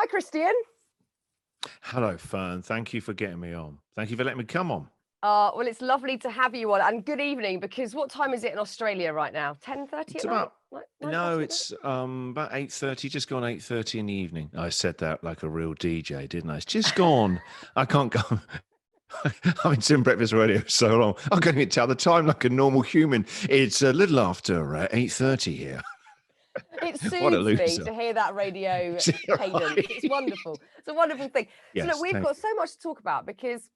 Hi, Christian. Hello, Fern. Thank you for getting me on. Thank you for letting me come on. Well, it's lovely to have you on, and good evening. Because what time is it in Australia right now? 10:30 It's at night? about Like no, 9:30 at night? it's about 8:30. Just gone 8:30 in the evening. I said that like a real DJ, didn't I? It's just gone. I can't go. I've been doing breakfast radio so long. I can't even tell the time like a normal human. It's a little after 8:30 here. It What a soothes me loser. to hear that radio cadence. It's Right. wonderful. It's a wonderful thing. So look, Yes, we've thank got you. so much to talk about because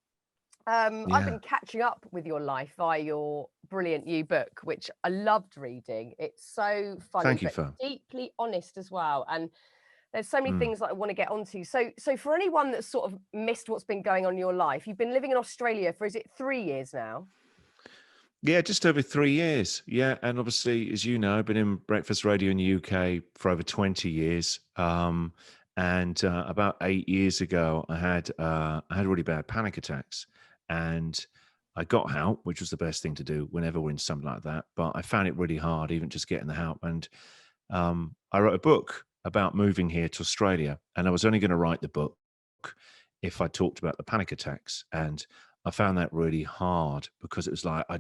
I've Yeah. been catching up with your life via your brilliant new book, which I loved reading. It's so funny, Thank you, but Fern. deeply honest as well. And there's so many Mm. things that I want to get onto. So for anyone that's sort of missed what's been going on in your life, you've been living in Australia for, is it 3 years now? Yeah, just over 3 years. Yeah, and obviously, as you know, I've been in breakfast radio in the UK for over 20 years. And about 8 years ago, I had really bad panic attacks, and I got help, which was the best thing to do whenever we're in something like that. But I found it really hard, even just getting the help. And I wrote a book about moving here to Australia, and I was only going to write the book if I talked about the panic attacks. And I found that really hard because it was like I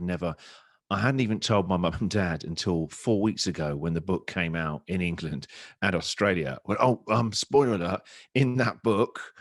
hadn't even told my mum and dad until 4 weeks ago when the book came out in England and Australia. Well, spoiler alert! In that book,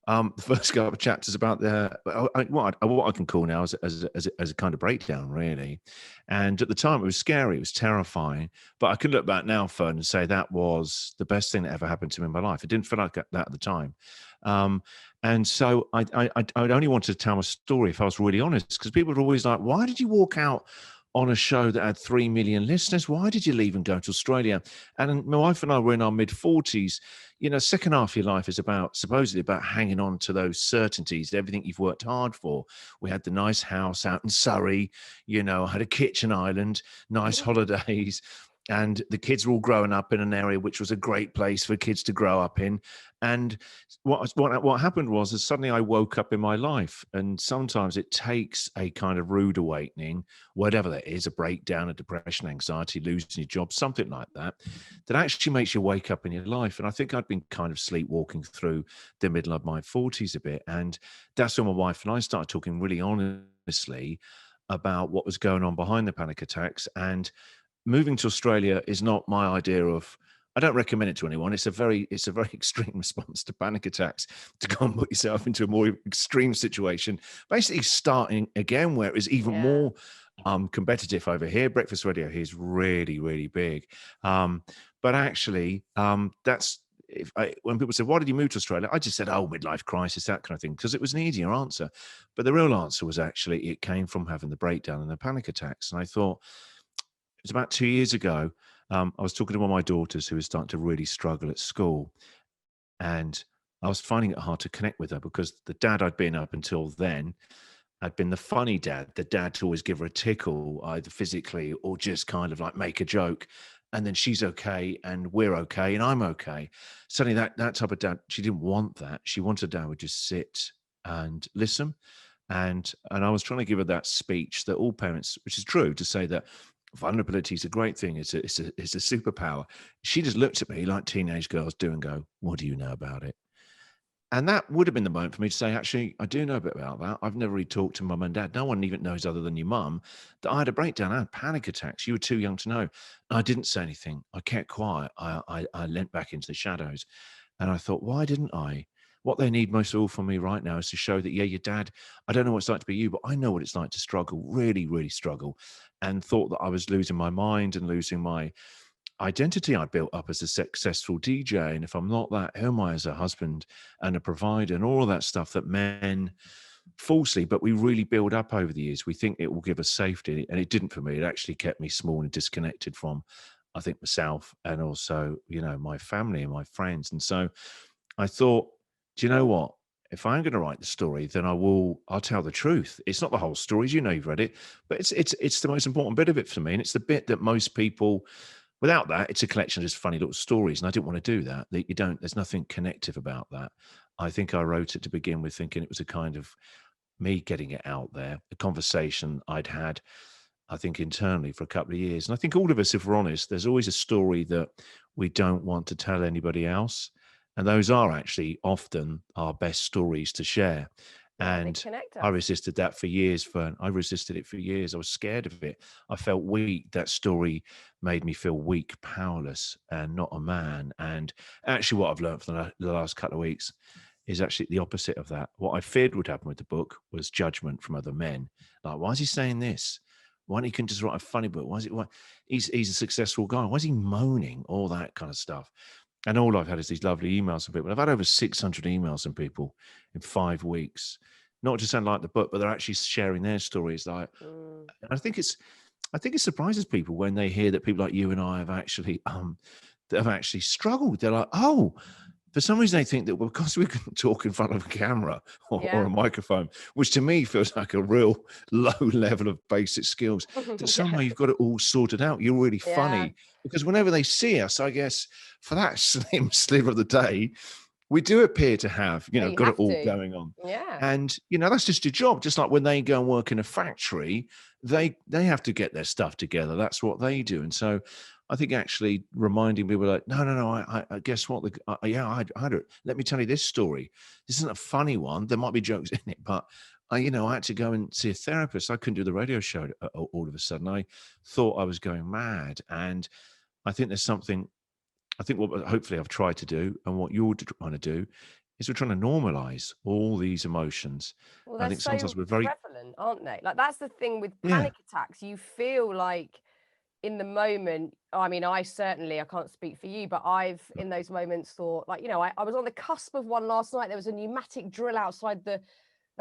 the first couple of chapters about what I can call now as a kind of breakdown, really. And at the time, it was scary, it was terrifying. But I can look back now, Fern, and say that was the best thing that ever happened to me in my life. It didn't feel like that at the time. Um, and so I'd only wanted to tell my story if I was really honest, because people were always like, "Why did you walk out on a show that had 3 million listeners? Why did you leave and go to Australia?" And my wife and I were in our mid 40s. Second half of your life is supposedly about hanging on to those certainties, everything you've worked hard for. We had the nice house out in Surrey, I had a kitchen island, nice holidays. And the kids were all growing up in an area which was a great place for kids to grow up in. And what happened was that suddenly I woke up in my life. And sometimes it takes a kind of rude awakening, whatever that is, a breakdown, a depression, anxiety, losing your job, something like that, that actually makes you wake up in your life. And I think I'd been kind of sleepwalking through the middle of my 40s a bit. And that's when my wife and I started talking really honestly about what was going on behind the panic attacks. And moving to Australia is not my idea of. I don't recommend it to anyone. It's a very extreme response to panic attacks to go and put yourself into a more extreme situation. Basically, starting again where it is even Yeah. more competitive over here. Breakfast radio here is really, really big. But actually, that's when people say, "Why did you move to Australia?" I just said, "Oh, midlife crisis, that kind of thing," because it was an easier answer. But the real answer was actually it came from having the breakdown and the panic attacks. And I thought it was about 2 years ago. I was talking to one of my daughters who was starting to really struggle at school, and I was finding it hard to connect with her because the dad I'd been up until then had been the funny dad, the dad to always give her a tickle, either physically or just kind of like make a joke. And then she's okay, and we're okay, and I'm okay. Suddenly, that type of dad, she didn't want that. She wanted a dad who would just sit and listen. And I was trying to give her that speech that all parents, which is true, to say that vulnerability is a great thing. It's a superpower. She just looked at me like teenage girls do and go, "What do you know about it?" And that would have been the moment for me to say, actually, I do know a bit about that. I've never really talked to mum and dad. No one even knows other than your mum that I had a breakdown. I had panic attacks. You were too young to know. I didn't say anything. I kept quiet. I leant back into the shadows. And I thought, why didn't I? What they need most of all from me right now is to show that, yeah, your dad, I don't know what it's like to be you, but I know what it's like to struggle, really, really struggle. And thought that I was losing my mind and losing my identity I built up as a successful DJ. And if I'm not that, who am I as a husband and a provider and all of that stuff that men falsely, but we really build up over the years. We think it will give us safety. And it didn't for me. It actually kept me small and disconnected from, I think, myself and also, my family and my friends. And so I thought, do you know what? If I'm going to write the story, then I'll tell the truth. It's not the whole story, as you know, you've read it, but it's the most important bit of it for me. And it's the bit that most people, without that, it's a collection of just funny little stories. And I didn't want to do that. There's nothing connective about that. I think I wrote it to begin with thinking it was a kind of me getting it out there, a conversation I'd had, I think, internally for a couple of years. And I think all of us, if we're honest, there's always a story that we don't want to tell anybody else. And those are actually often our best stories to share. Yeah, they And connect I us. resisted that for years, Fern. I resisted it for years. I was scared of it. I felt weak. That story made me feel weak, powerless, and not a man. And actually, what I've learned from the last couple of weeks is actually the opposite of that. What I feared would happen with the book was judgment from other men. Like, why is he saying this? Why don't he can just write a funny book? Why is it? Why he's a successful guy? Why is he moaning? All that kind of stuff. And all I've had is these lovely emails from people. I've had over 600 emails from people in 5 weeks, not just saying like the book, but they're actually sharing their stories. Like, Mm. and I think it surprises people when they hear that people like you and I that have actually struggled. They're like, oh, for some reason they think that because we can talk in front of a camera or Yeah. a microphone, which to me feels like a real low level of basic skills, that Yeah. somehow you've got it all sorted out. You're really Yeah. funny. Because whenever they see us, I guess for that slim sliver of the day, we do appear to have, Yeah, you got it have all to. going on. Yeah. And, that's just your job. Just like when they go and work in a factory, they have to get their stuff together. That's what they do. And so I think actually reminding people like, no, I guess what? Yeah, I don't. Let me tell you this story. This isn't a funny one. There might be jokes in it, but I had to go and see a therapist. I couldn't do the radio show all of a sudden. I thought I was going mad. And I think there's something I think what hopefully I've tried to do and what you're trying to do is we're trying to normalize all these emotions. Well, I they're think sometimes so we're very, prevalent, aren't they? Like that's the thing with yeah, panic attacks. You feel like in the moment, I mean, I can't speak for you, but I've in those moments thought like, I was on the cusp of one last night. There was a pneumatic drill outside the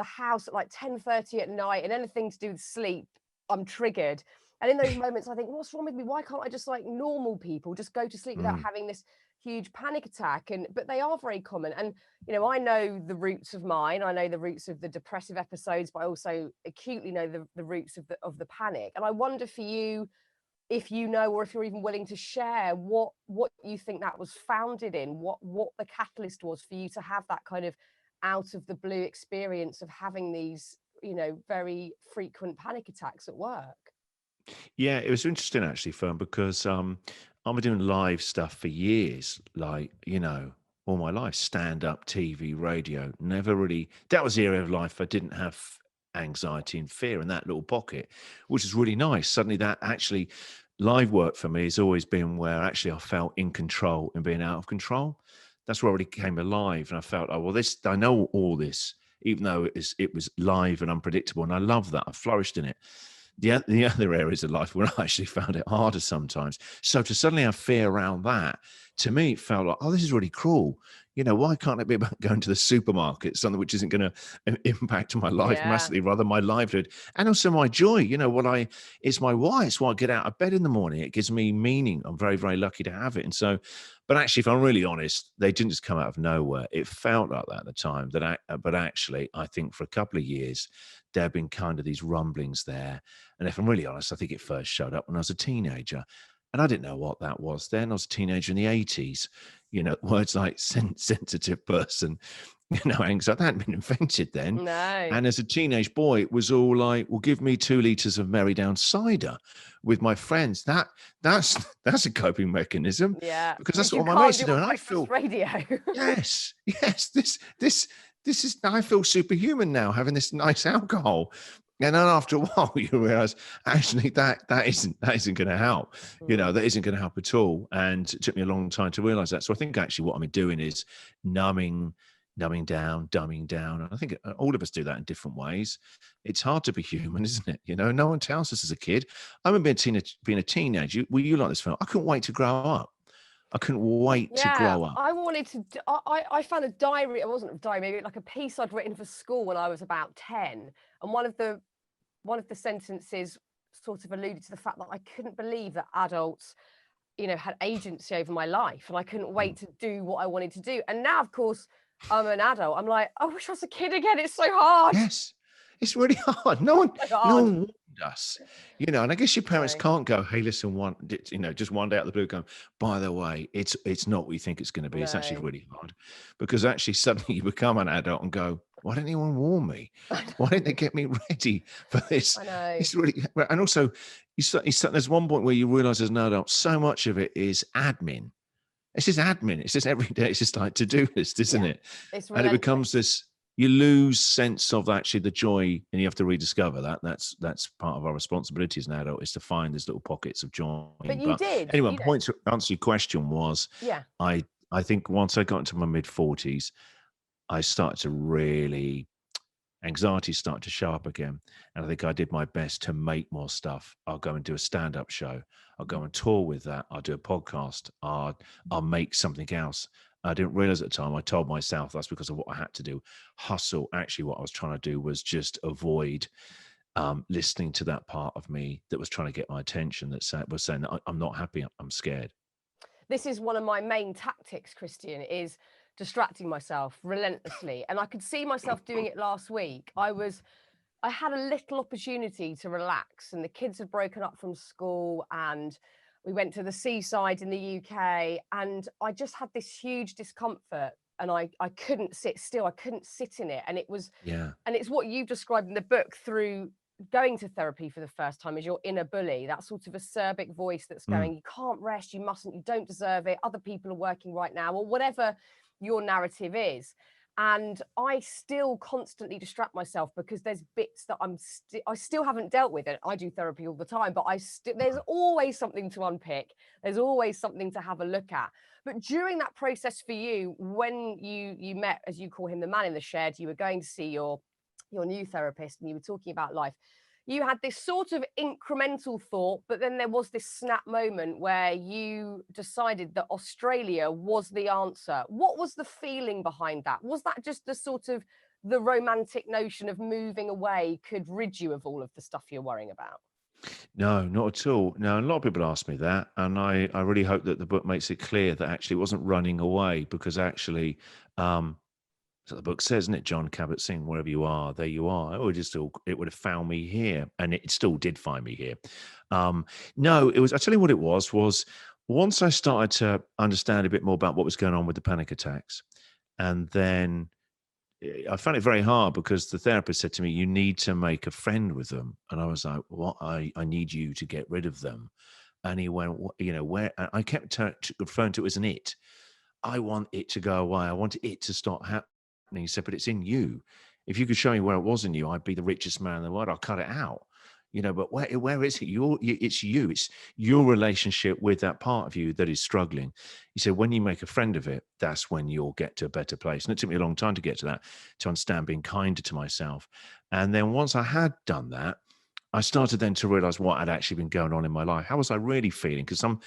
house at like 10:30 at night, and anything to do with sleep, I'm triggered. And in those moments, I think, what's wrong with me? Why can't I just like normal people just go to sleep without mm, having this huge panic attack? And but they are very common. And I know the roots of mine. I know the roots of the depressive episodes, but I also acutely know the roots of the panic. And I wonder for you if you know, or if you're even willing to share what you think that was founded in, what the catalyst was for you to have that kind of out of the blue experience of having these, very frequent panic attacks at work. yeah, it was interesting actually, Fern, because I've been doing live stuff for years, like, all my life, stand up, TV, radio, never really, that was the area of life I didn't have anxiety and fear in that little pocket, which is really nice. Suddenly that actually live work for me has always been where actually I felt in control and being out of control. That's where I really came alive. And I felt, oh, well, I know all this, even though it was live and unpredictable. And I love that. I flourished in it. The other areas of life where I actually found it harder sometimes. So to suddenly have fear around that, to me, it felt like, oh, this is really cruel. Why can't it be about going to the supermarket, something which isn't going to impact my life Yeah. massively, rather my livelihood and also my joy? It's my why. It's why I get out of bed in the morning. It gives me meaning. I'm very, very lucky to have it. And so, but actually, if I'm really honest, they didn't just come out of nowhere. It felt like that at the time. But actually, I think for a couple of years, there have been kind of these rumblings there. And if I'm really honest, I think it first showed up when I was a teenager. And I didn't know what that was then. I was a teenager in the 80s. Words like sensitive person, anxiety, that hadn't been invented then. No. And as a teenage boy, it was all like, well, give me 2 liters of Merry Down cider with my friends. That's a coping mechanism Yeah. because that's Which what you all my can't mates are do on doing. I breakfast feel, radio. yes, this is, I feel superhuman now having this nice alcohol. And then after a while, you realize actually that isn't going to help. Mm. That isn't going to help at all. And it took me a long time to realize that. So I think actually what I'm doing is numbing down, dumbing down. And I think all of us do that in different ways. It's hard to be human, isn't it? No one tells us as a kid. I remember being a teenager. Were you like this film? I couldn't wait to grow up. I couldn't wait to Yeah, grow up. I wanted to. I found a diary. It wasn't a diary, maybe like a piece I'd written for school when I was about 10, and one of the sentences sort of alluded to the fact that I couldn't believe that adults, had agency over my life, and I couldn't Mm. wait to do what I wanted to do. And now, of course, I'm an adult. I'm like, I wish I was a kid again. It's so hard. Yes, it's really hard. No one, So no hard. one warned us, and I guess your parents No, can't go, "Hey, listen, just one day out of the blue, go, by the way, it's not what you think it's going to be. It's actually no. really hard," because actually suddenly you become an adult and go, "Why didn't anyone warn me? Why didn't they get me ready for this?" I know. It's really, and also there's one point where you realize as an adult, so much of it is admin. It's just admin. It's just every day. It's just like to-do list, isn't Yeah, it? it's And it becomes relentless. this. You lose sense of actually the joy, and you have to rediscover that. That's part of our responsibility as an adult, is to find these little pockets of joy. But you But did, anyway, you my know, point to answer your question was, yeah. I I think once I got into my mid-40s, I started to really anxiety started to show up again. And I think I did my best to make more stuff. I'll go and do a stand-up show. I'll go and tour with that. I'll do a podcast. I'll make something else. I didn't realize at the time, I told myself that's because of what I had to do. Hustle. Actually, what I was trying to do was just avoid listening to that part of me that was trying to get my attention, that was saying that I'm not happy. I'm scared. This is one of my main tactics, Christian, is distracting myself relentlessly. And I could see myself doing it last week. I had a little opportunity to relax, and the kids had broken up from school, and we went to the seaside in the UK, and I just had this huge discomfort, and I couldn't sit still. I couldn't sit in it. Yeah. And it's what you've described in the book through going to therapy for the first time, is your inner bully, that sort of acerbic voice that's Mm. going, you can't rest, you mustn't, you don't deserve it, other people are working right now, or whatever your narrative is. And I still constantly distract myself because there's bits that I still haven't dealt with it. I do therapy all the time, but there's always something to unpick. There's always something to have a look at. But during that process for you, when you met, as you call him, the man in the shed, you were going to see your new therapist and you were talking about life, you had this sort of incremental thought, but then there was this snap moment where you decided that Australia was the answer. What was the feeling behind that? Was that just the sort of the romantic notion of moving away could rid you of all of the stuff you're worrying about? No, not at all. No, a lot of people ask me that, and I really hope that the book makes it clear that actually it wasn't running away, because actually, um, so the book says, isn't it, John Kabat-Zinn, wherever you are, there you are. It would have found me here, and it still did find me here. Um, no, it was. I tell you what, it was once I started to understand a bit more about what was going on with the panic attacks, and then I found it very hard because the therapist said to me, "You need to make a friend with them," and I was like, "What? I need you to get rid of them." And he went, where?" And I kept referring to it as an it. I want it to go away. I want it to stop happening. He said, "But it's in you. If you could show me where it was in you, I'd be the richest man in the world. I'll cut it out." But where is it? It's you. It's your relationship with that part of you that is struggling. He said, when you make a friend of it, that's when you'll get to a better place. And it took me a long time to get to that, to understand being kinder to myself. And then once I had done that, I started then to realize what had actually been going on in my life. How was I really feeling? Because I'm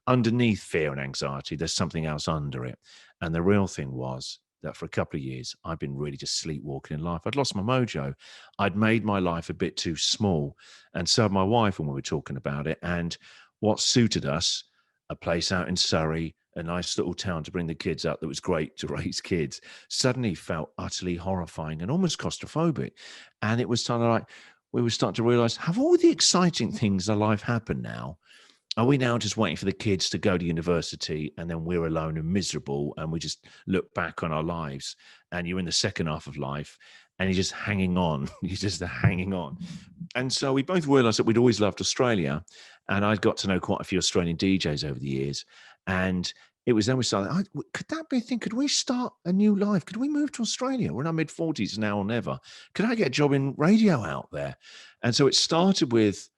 underneath fear and anxiety, there's something else under it. And the real thing was that for a couple of years, I've been really just sleepwalking in life. I'd lost my mojo. I'd made my life a bit too small. And so had my wife when we were talking about it. And what suited us, a place out in Surrey, a nice little town to bring the kids up that was great to raise kids, suddenly felt utterly horrifying and almost claustrophobic. And it was kind of like, we were starting to realize, have all the exciting things in life happened now? Are we now just waiting for the kids to go to university and then we're alone and miserable and we just look back on our lives, and you're in the second half of life and you're just hanging on. You're just hanging on. And so we both realized that we'd always loved Australia, and I'd got to know quite a few Australian DJs over the years. And it was then we started, could that be a thing? Could we start a new life? Could we move to Australia? We're in our mid 40s now or never. Could I get a job in radio out there? And so it started with,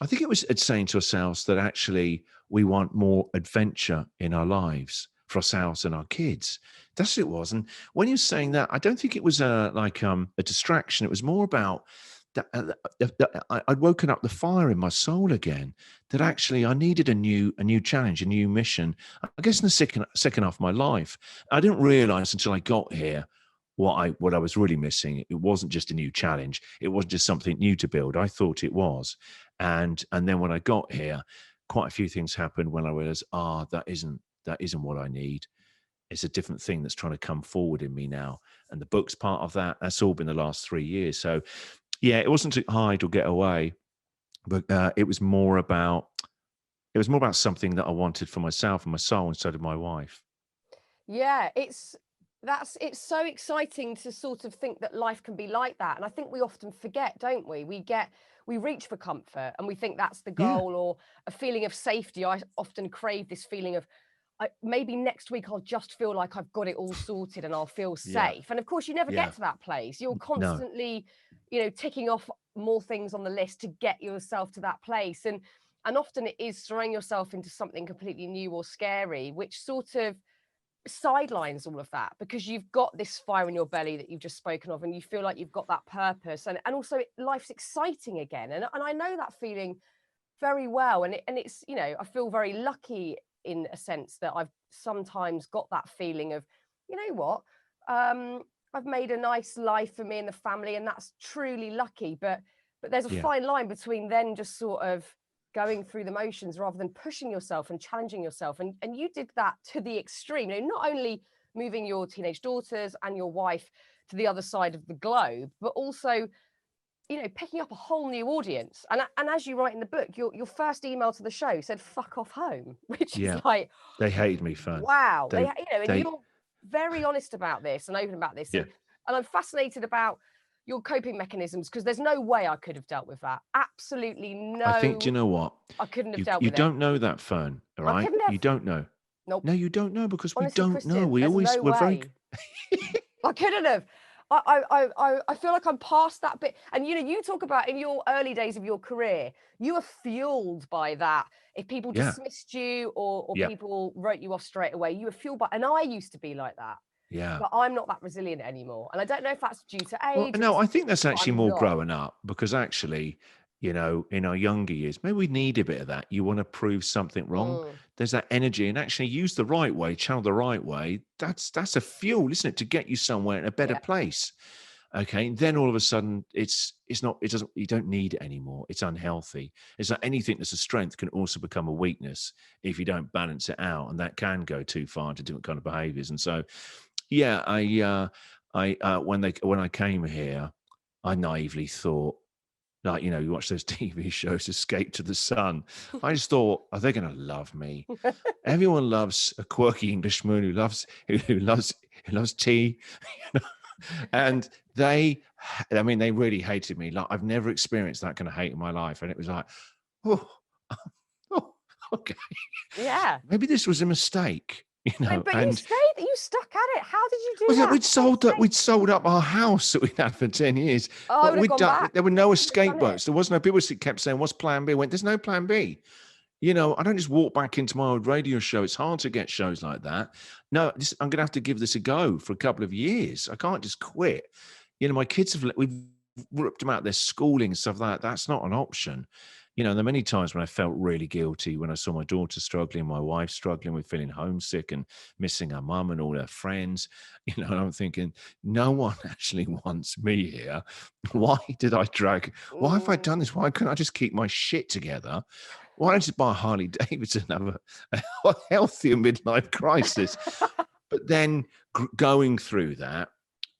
I think it was saying to ourselves that actually we want more adventure in our lives for ourselves and our kids. That's what it was. And when you're saying that, I don't think it was a distraction. It was more about that I'd woken up the fire in my soul again. That actually I needed a new challenge, a new mission. I guess in the second half of my life, I didn't realize until I got here what I was really missing. It wasn't just a new challenge. It wasn't just something new to build. I thought it was. And then when I got here, quite a few things happened when I realized, that isn't what I need. It's a different thing that's trying to come forward in me now. And the book's part of that. That's all been the last 3 years. So yeah, it wasn't to hide or get away, but it was more about something that I wanted for myself and my soul instead of my wife. Yeah, it's so exciting to sort of think that life can be like that. And I think we often forget, don't we? We reach for comfort and we think that's the Yeah. goal, or a feeling of safety. I often crave this feeling of maybe next week I'll just feel like I've got it all sorted and I'll feel Yeah. safe. And of course, you never Yeah. get to that place. You're No. constantly, ticking off more things on the list to get yourself to that place. And often it is throwing yourself into something completely new or scary, which sort of sidelines all of that, because you've got this fire in your belly that you've just spoken of, and you feel like you've got that purpose, and also life's exciting again. And I know that feeling very well. And it's, I feel very lucky in a sense that I've sometimes got that feeling of, you know what, I've made a nice life for me and the family, and that's truly lucky. But there's a Yeah. fine line between then just sort of going through the motions rather than pushing yourself and challenging yourself. And you did that to the extreme. Not only moving your teenage daughters and your wife to the other side of the globe, but also, picking up a whole new audience. And as you write in the book, your first email to the show said "fuck off home," which is Yeah. like, They hated me, Fearne. wow. They And they you're very honest about this and open about this, yeah. and I'm fascinated about your coping mechanisms, because there's no way I could have dealt with that. Absolutely I think, do no, you know what? I couldn't have You dealt you with it. don't know that, Fearne, all I right? couldn't You have. don't know. Nope. No, you don't know, because we Honestly, don't know. Christian, there's no We're very way. I couldn't have. I feel like I'm past that bit. And you talk about in your early days of your career, you were fueled by that. If people yeah. dismissed you, or Yeah. people wrote you off straight away, you were fueled by. And I used to be like that, Yeah. but I'm not that resilient anymore. And I don't know if that's due to Well, age or no, just, I think that's but actually I'm more not. growing up, because actually, in our younger years, maybe we need a bit of that. You want to prove something wrong. Mm, There's that energy, and actually use the right way, channel the right way. That's a fuel, isn't it, to get you somewhere in a better yeah. place. Okay. Then all of a sudden it's not, it doesn't, you don't need it anymore. It's unhealthy. It's like anything that's a strength can also become a weakness if you don't balance it out. And that can go too far into different kind of behaviors. And so, yeah, when I came here, I naively thought, like, you watch those TV shows, Escape to the Sun. I just thought, are they going to love me? Everyone loves a quirky Englishman who loves tea, and they really hated me. Like, I've never experienced that kind of hate in my life, and it was like, oh, oh, okay, Yeah. maybe this was a mistake, But you and stayed, you stuck at it. How did you do well, yeah, that? For God's sake. we'd sold up our house that we'd had for 10 years. Oh, I But would have we'd gone done, back. there were no I would have done it. scapegoats. There was no, people kept saying, what's plan B? I went, there's no plan B. I don't just walk back into my old radio show. It's hard to get shows like that. No, I'm going to have to give this a go for a couple of years. I can't just quit. My kids we've ripped them out of their schooling and stuff like that. That's not an option. There are many times when I felt really guilty when I saw my daughter struggling, my wife struggling with feeling homesick and missing her mum and all her friends. And I'm thinking, no one actually wants me here. Why did I why have I Mm. done this? Why couldn't I just keep my shit together? Why don't I just buy a Harley Davidson and have a healthier midlife crisis? But then going through that,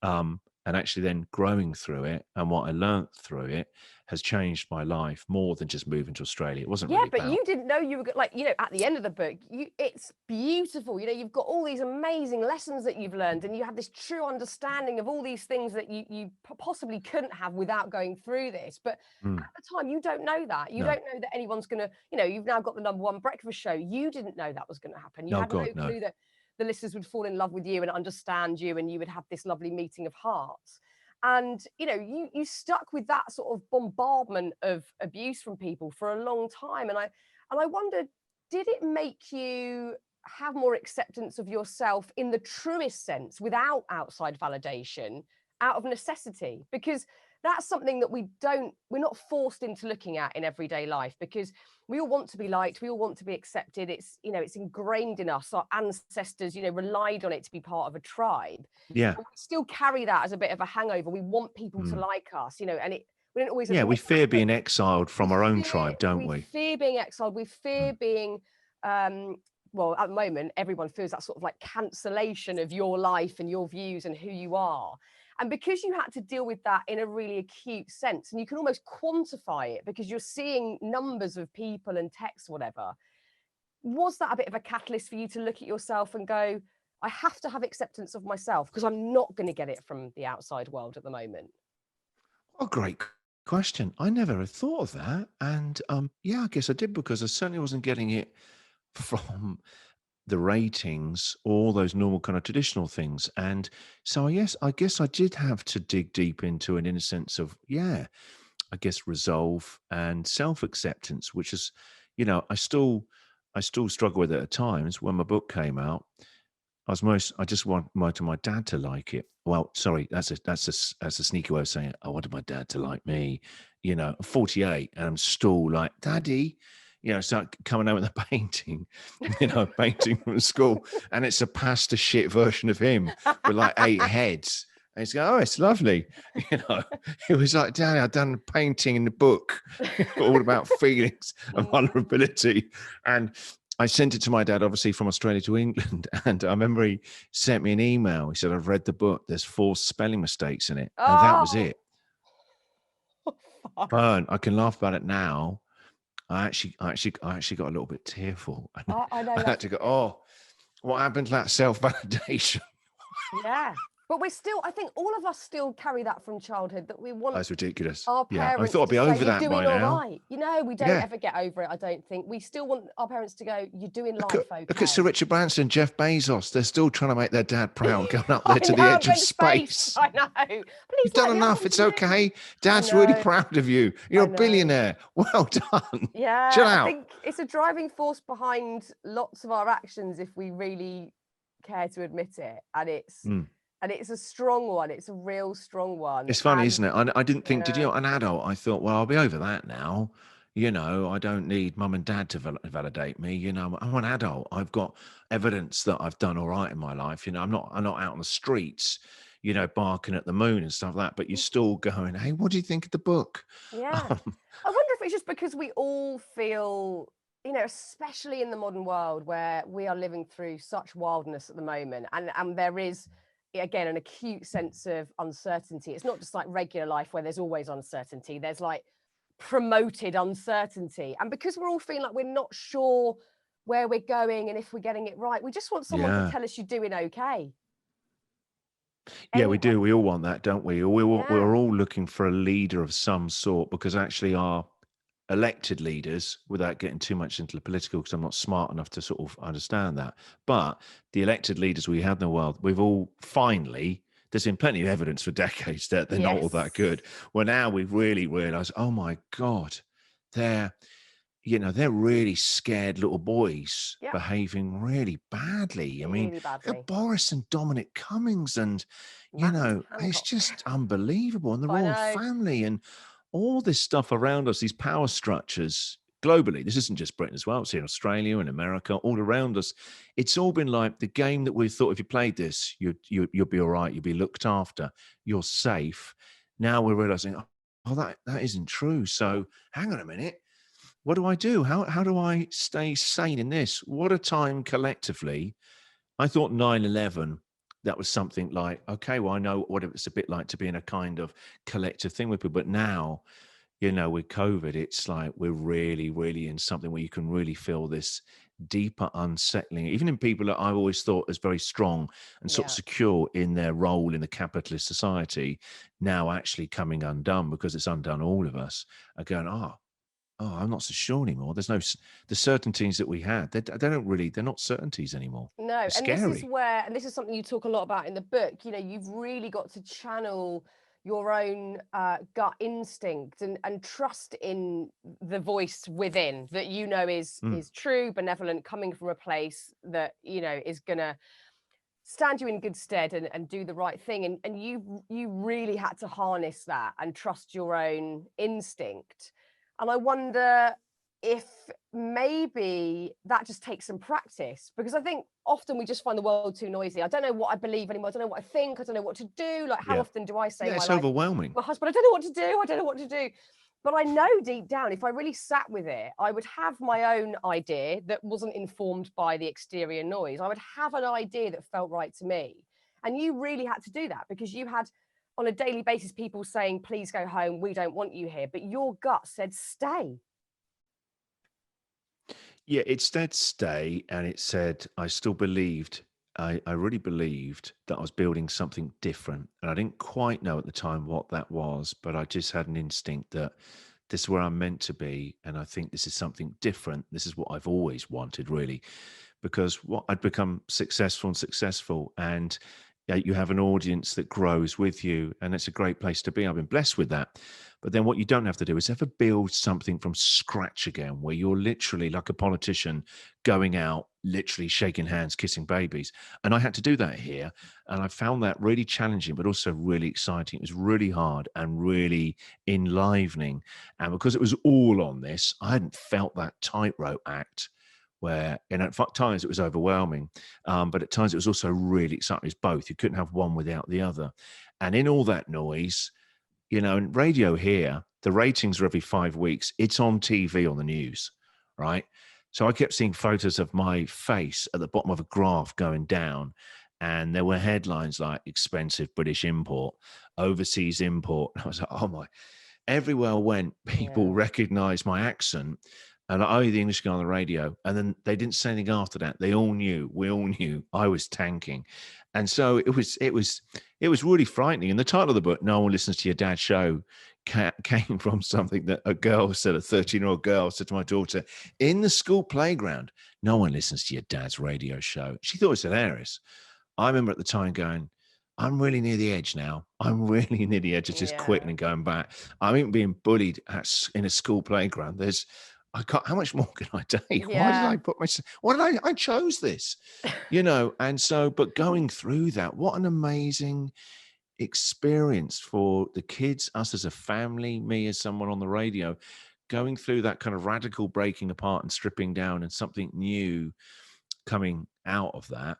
and actually then growing through it, and what I learned through it has changed my life more than just moving to Australia. It wasn't Yeah, really but about. you didn't know you were like, at the end of the book, it's beautiful. You've got all these amazing lessons that you've learned, and you have this true understanding of all these things that you possibly couldn't have without going through this. But Mm, at the time, you don't know that. You no, don't know that anyone's gonna, you've now got the #1 breakfast show. You didn't know that was gonna happen. You no, had no God, no. clue that the listeners would fall in love with you and understand you, and you would have this lovely meeting of hearts. And you stuck with that sort of bombardment of abuse from people for a long time. And I wondered, did it make you have more acceptance of yourself in the truest sense without outside validation, out of necessity? Because that's something that we're not forced into looking at in everyday life, because we all want to be liked, we all want to be accepted. It's ingrained in us. Our ancestors relied on it to be part of a tribe. Yeah, We still carry that as a bit of a hangover. We want people to mm. like us, and we don't always Yeah, we admit that, fear but being exiled we from our own fear tribe, don't we we? fear being exiled. We fear Mm. being, well, at the moment, everyone feels that sort of like cancellation of your life and your views and who you are. And because you had to deal with that in a really acute sense, and you can almost quantify it because you're seeing numbers of people and text, whatever, was that a bit of a catalyst for you to look at yourself and go, I have to have acceptance of myself because I'm not going to get it from the outside world at the moment? Oh, great question. I never had thought of that. And yeah, I guess I did, because I certainly wasn't getting it from the ratings, all those normal kind of traditional things. And so I guess I did have to dig deep into an inner sense of, yeah, I guess resolve and self-acceptance, which is, I still struggle with it at times. When my book came out, I just wanted my dad to like it. Well, sorry, that's a sneaky way of saying it. I wanted my dad to like me. I'm 48 and I'm still like, Daddy, start coming out with a painting, painting from school, and it's a pasta shit version of him with like 8 heads. And he's going, oh, it's lovely. You know, it was like, Daddy, I've done a painting in the book, all about feelings and vulnerability. And I sent it to my dad, obviously from Australia to England. And I remember he sent me an email. He said, I've read the book. There's 4 spelling mistakes in it. And that was Oh, it. fuck. Fern, I can laugh about it now. I actually got a little bit tearful. And I know I had that's to go, oh, what happened to that self-validation? yeah. But we're still, I think all of us still carry that from childhood that we want That's ridiculous. our Yeah. I parents thought I'd to be say, over you're that by doing all now. right. We don't Yeah. ever get over it, I don't think. We still want our parents to go, you're doing life Look at Sir okay. Richard Branson, Jeff Bezos. They're still trying to make their dad proud, going up there I to the know, edge I'm of going to space. space. I know. But he's You've done like, yeah, enough. I'm It's doing. okay. I Dad's really know. proud of you. You're I a know. billionaire. Well done. Chill Yeah, I out. think it's a driving force behind lots of our actions if we really care to admit it. Mm. And it's a strong one. It's a real strong one. It's funny, And isn't it? I didn't think, yeah, an adult, I thought, well, I'll be over that now. I don't need mum and dad to validate me. I'm an adult. I've got evidence that I've done all right in my life. I'm not out on the streets, barking at the moon and stuff like that. But you're still going, hey, what do you think of the book? yeah. Um, I wonder if it's just because we all feel, especially in the modern world where we are living through such wildness at the moment, and there is again an acute sense of uncertainty. It's not just like regular life where there's always uncertainty. There's like promoted uncertainty. And because we're all feeling like we're not sure where we're going and if we're getting it right, we just want someone to yeah. tell us you're doing okay. Yeah, we do. Anyone. We all want that, don't we? Yeah. We're all looking for a leader of some sort because actually our elected leaders, without getting too much into the political, because I'm not smart enough to sort of understand that, but the elected leaders we have in the world, we've all finally, there's been plenty of evidence for decades that they're not all that Yes. good. Well, now we've really realized, oh my God, they're they're really scared little boys Yeah. behaving really badly. I mean, Really look at badly. Boris and Dominic Cummings, and Matt it's Hancock. just unbelievable. And the I royal know. family and all this stuff around us, these power structures globally. This isn't just Britain as well. It's in Australia and America, all around us. It's all been like the game that we thought if you played this, you'll be all right. You'll be looked after. You're safe. Now we're realizing, oh, that isn't true. So hang on a minute, what do I do? How do I stay sane in this? What a time collectively. I thought 9/11, that was something like, okay, well, I know what it's a bit like to be in a kind of collective thing with people. But now, with COVID, it's like we're really, really in something where you can really feel this deeper unsettling, even in people that I've always thought as very strong and sort of Yeah. secure in their role in the capitalist society, now actually coming undone because it's undone all of us, are going, oh, I'm not so sure anymore. There's the certainties that we had. They don't really. They're not certainties anymore. No, They're and this is scary. where, and this is something you talk a lot about in the book, you've really got to channel your own gut instinct and trust in the voice within that Mm. is true, benevolent, coming from a place that is gonna stand you in good stead and do the right thing. And you really had to harness that and trust your own instinct. And I wonder if maybe that just takes some practice, because I think often we just find the world too noisy. I don't know what I believe anymore. I don't know what I think. I don't know what to do. Like, how Yeah. often do I say Yeah. my It's like overwhelming. my husband, I don't know what to do. I don't know what to do. But I know deep down, if I really sat with it, I would have my own idea that wasn't informed by the exterior noise. I would have an idea that felt right to me. And you really had to do that because you had on a daily basis people saying, please go home. We don't want you here. But your gut said, stay. Yeah. It said stay, and it said I still believed. I really believed that I was building something different, and I didn't quite know at the time what that was, but I just had an instinct that this is where I'm meant to be, and I think this is something different. This is what I've always wanted, really. because what I'd become successful, and you have an audience that grows with you, and it's a great place to be. I've been blessed with that. But then what you don't have to do is ever build something from scratch again, where you're literally like a politician going out, literally shaking hands, kissing babies. And I had to do that here. And I found that really challenging, but also really exciting. It was really hard and really enlivening. And because it was all on this, I hadn't felt that tightrope act where, and at times it was overwhelming, but at times it was also really exciting. It was both. You couldn't have one without the other. And in all that noise, in radio here, the ratings are every 5 weeks. It's on TV on the news, right? So I kept seeing photos of my face at the bottom of a graph going down. And there were headlines like expensive British import, overseas import. I was like, oh my, everywhere I went, people Yeah. recognized my accent. And I the English guy on the radio. And then they didn't say anything after that. They all knew, we all knew I was tanking. And so it was really frightening. And the title of the book, No One Listens to Your Dad's Show, came from something that a girl said, a 13-year-old girl said to my daughter in the school playground, no one listens to your dad's radio show. She thought it was hilarious. I remember at the time going, I'm really near the edge now. I'm really near the edge of just quitting Yeah. and going back. I'm even being bullied in a school playground. I can't, how much more can I take? Why did Yeah. I put myself, why did I chose this? And so, but going through that, what an amazing experience for the kids, us as a family, me as someone on the radio, going through that kind of radical breaking apart and stripping down and something new coming out of that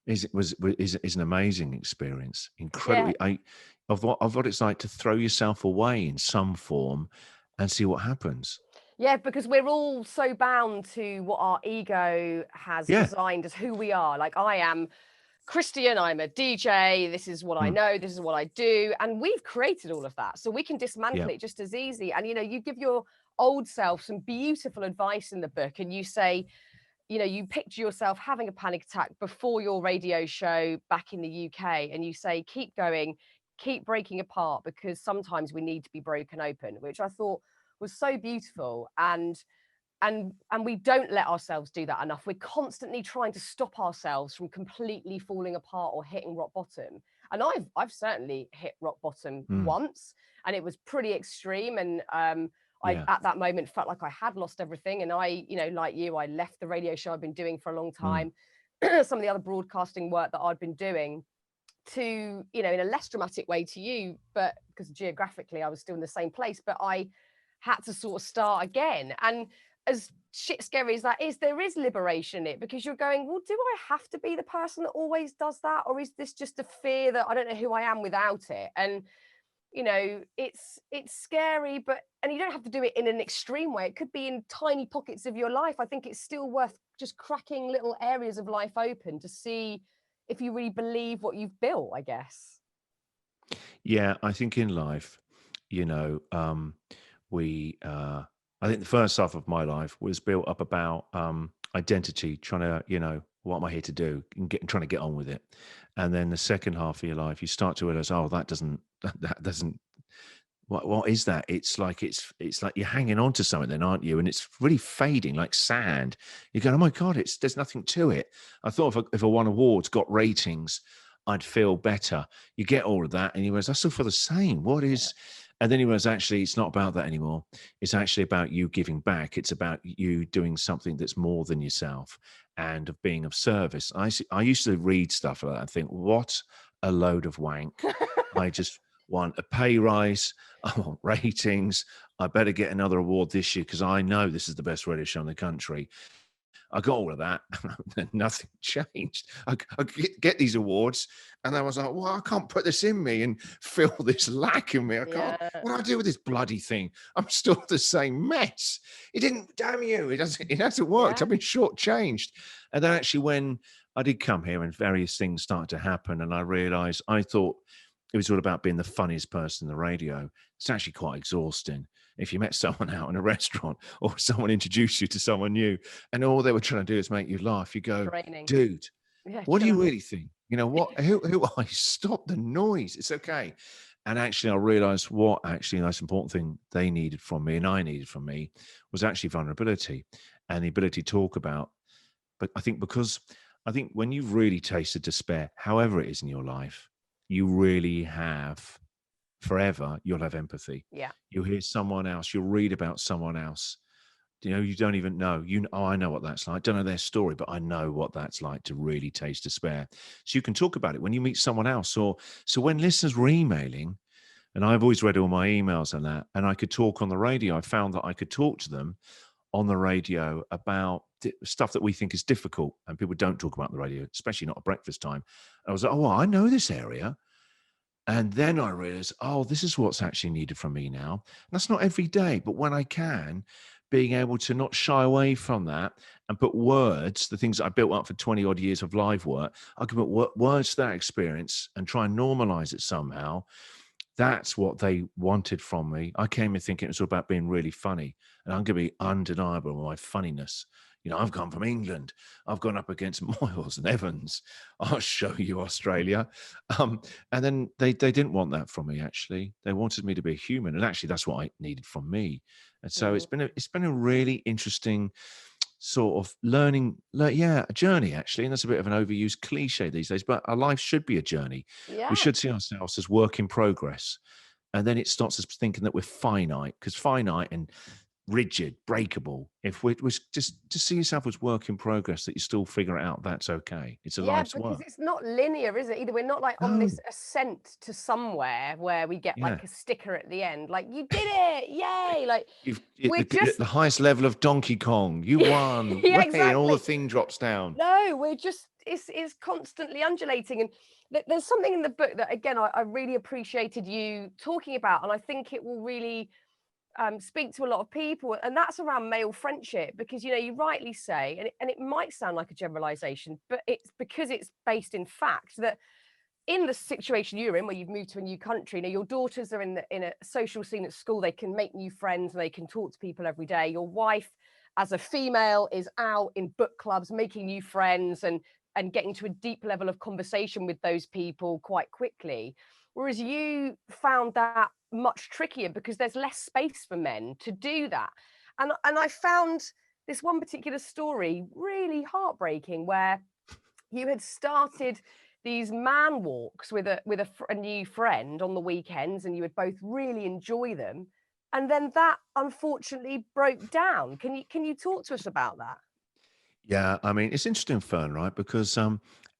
is an amazing experience. Yeah. Incredibly, of what it's like to throw yourself away in some form and see what happens. Yeah, because we're all so bound to what our ego has Yeah. designed as who we are. Like, I am Christian, I'm a DJ, this is what I Mm. know, this is what I do. And we've created all of that. So we can Yeah. dismantle it just as easy. And, you give your old self some beautiful advice in the book, and you say, you picture yourself having a panic attack before your radio show back in the UK, and you say, keep going, keep breaking apart, because sometimes we need to be broken open, which I thought was so beautiful. And we don't let ourselves do that enough. We're constantly trying to stop ourselves from completely falling apart or hitting rock bottom. And I've certainly hit rock bottom Mm. once, and it was pretty extreme. And I Yeah. at that moment felt like I had lost everything. And like you, I left the radio show I've been doing for a long Mm. time, some of the other broadcasting work that I'd been doing, to in a less dramatic way to you, but because geographically I was still in the same place, but I had to sort of start again. And as shit scary as that is, there is liberation in it, because you're going, well, do I have to be the person that always does that, or is this just a fear that I don't know who I am without it? And it's scary, but and you don't have to do it in an extreme way. It could be in tiny pockets of your life. I think it's still worth just cracking little areas of life open to see if you really believe what you've built, I guess. Yeah, I think in life, you know, we, I think the first half of my life was built up about identity, trying to, what am I here to do, and trying to get on with it. And then the second half of your life, you start to realize, oh, that doesn't, that doesn't. What is that? It's like you're hanging on to something, then, aren't you? And it's really fading, like sand. You're going, oh my god, there's nothing to it. I thought if I won awards, got ratings, I'd feel better. You get all of that, and you realize I still feel the same. What Yeah. is? And then you realize actually it's not about that anymore. It's actually about you giving back. It's about you doing something that's more than yourself and of being of service. I used to read stuff like that and think, what a load of wank. I just want a pay rise. I want ratings. I better get another award this year because I know this is the best radio show in the country. I got all of that, and nothing changed. I get these awards, and I was like, "Well, I can't put this in me and fill this lack in me. I can't. Yeah. What do I do with this bloody thing? I'm still the same mess. It didn't. Damn you! It doesn't. It hasn't worked. Yeah. I've been shortchanged." And then actually, when I did come here, and various things started to happen, and I realised I thought it was all about being the funniest person in the radio. It's actually quite exhausting. If you met someone out in a restaurant or someone introduced you to someone new and all they were trying to do is make you laugh, you go, Draining. dude, Yeah, what do you true. really think? You know what? Who are you? Stop the noise. It's okay. And actually, I realized what actually the most important thing they needed from me and I needed from me was actually vulnerability and the ability to talk about but I think when you've really tasted despair, however it is in your life, you really have forever, you'll have empathy. Yeah. You'll hear someone else, you'll read about someone else. You don't even know. Oh, I know what that's like. Don't know their story, but I know what that's like to really taste despair. So you can talk about it when you meet someone else. Or so when listeners were emailing, and I've always read all my emails and that, and I could talk on the radio. I found that I could talk to them on the radio about stuff that we think is difficult and people don't talk about on the radio, especially not at breakfast time. And I was like, oh, I know this area. And then I realized, oh, this is what's actually needed from me now. And that's not every day, but when I can, being able to not shy away from that and put words, the things that I built up for 20 odd years of live work, I can put words to that experience and try and normalize it somehow. That's what they wanted from me. I came in thinking it was all about being really funny, and I'm going to be undeniable with my funniness. I've come from England. I've gone up against Moyles and Evans. I'll show you Australia. And then they didn't want that from me. Actually, they wanted me to be a human, and actually, that's what I needed from me. And so Mm. it's been a really interesting sort of a journey actually. And that's a bit of an overused cliche these days, but our life should be a journey. We Yeah. should see ourselves as work in progress. And then it stops us thinking that we're finite, because finite and rigid, breakable. If we just see yourself as work in progress, that you still figure it out, that's okay. It's a Yeah, life's because work. it's not linear, is it? Either we're not like on No. this ascent to somewhere where we get Yeah. like a sticker at the end, like you did it, yay! Like You've we're at just the highest level of Donkey Kong. You won. yeah, Way, and all the exactly. thing drops down. No, we're just it's constantly undulating, and there's something in the book that again I really appreciated you talking about, and I think it will really speak to a lot of people, and that's around male friendship, because you rightly say, and it might sound like a generalization, but it's because it's based in fact that in the situation you're in, where you've moved to a new country, your daughters are in a social scene at school, they can make new friends and they can talk to people every day. Your wife, as a female, is out in book clubs making new friends and getting to a deep level of conversation with those people quite quickly. Whereas you found that much trickier because there's less space for men to do that. And I found this one particular story really heartbreaking, where you had started these man walks with a new friend on the weekends, and you would both really enjoy them, and then that unfortunately broke down. Can you talk to us about that? Yeah, I mean, it's interesting, Fern, right? Because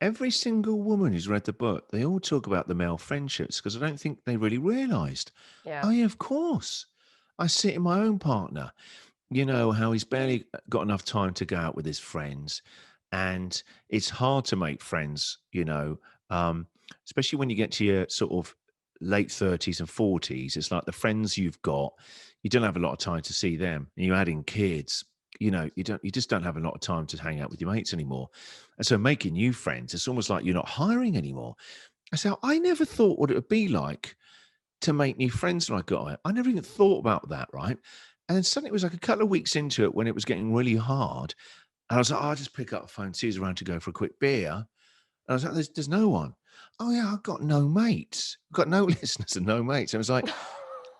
every single woman who's read the book, they all talk about the male friendships, because I don't think they really realised. Yeah. Oh, yeah, of course. I see it in my own partner. How he's barely got enough time to go out with his friends, and it's hard to make friends. Um, especially when you get to your sort of late 30s and 40s. It's like the friends you've got, you don't have a lot of time to see them, and you add in kids. You just don't have a lot of time to hang out with your mates anymore. And so making new friends, it's almost like you're not hiring anymore. I said, I never thought what it would be like to make new friends when I got it. I never even thought about that, right? And then suddenly it was like a couple of weeks into it when it was getting really hard. And I was like, I'll just pick up the phone, see who's around to go for a quick beer. And I was like, there's no one. Oh, yeah, I've got no mates. I've got no listeners and no mates. And I was like,